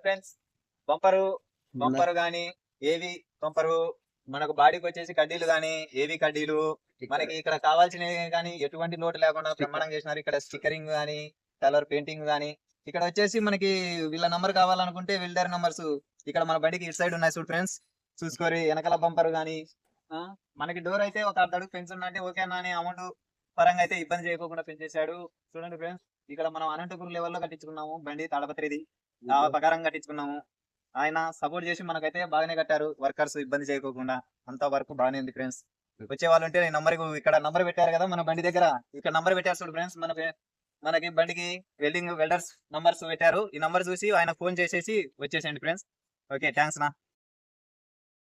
Friends bumper bumper గాని ఏవి bumper మనకు బాడీకి వచ్చేసి కడ్డీలు గాని ఏవి కడ్డీలు మనకి ఇక్కడ కావాల్సినవి కానీ ఎటువంటి లోటు లేకుండా బ్రహ్మాండంగా చేసినారు. ఇక్కడ స్టిక్కరింగ్ గాని కలర్ పెయింటింగ్ గాని ఇక్కడ వచ్చేసి మనకి వీళ్ళ నంబర్ కావాలనుకుంటే వీళ్ళ నంబర్స్ ఇక్కడ మన బండికి ఇటు సైడ్ ఉన్నాయి చూడు ఫ్రెండ్స్. చూసుకోరి వెనకాల బంపర్ గాని మనకి డోర్ అయితే ఒక అడుగు పెంచున్నా అంటే ఓకే అన్న అని అమౌంట్ పరంగా అయితే ఇబ్బంది చేయకుండా పెంచేశాడు. చూడండి ఫ్రెండ్స్, ఇక్కడ మనం అనంతపురం లెవెల్లో కట్టించుకున్నాము బండి తాడపత్రిది. ఆ ప్రకారం కట్టించుకున్నాము. ఆయన సపోర్ట్ చేసి మనకైతే బాగానే కట్టారు. వర్కర్స్ ఇబ్బంది చేయకోకుండా అంతా వర్క్ బాగానే ఉంది ఫ్రెండ్స్. వచ్చే వాళ్ళు ఉంటే నంబర్ ఇక్కడ నంబర్ పెట్టారు కదా మన బండి దగ్గర, ఇక్కడ నంబర్ పెట్టారు చూడు ఫ్రెండ్స్. మనకి బండికి వెల్డర్స్ నంబర్స్ పెట్టారు. ఈ నంబర్ చూసి ఆయన ఫోన్ చేసేసి వచ్చేసేయండి ఫ్రెండ్స్. ఓకే, థ్యాంక్స్ నా.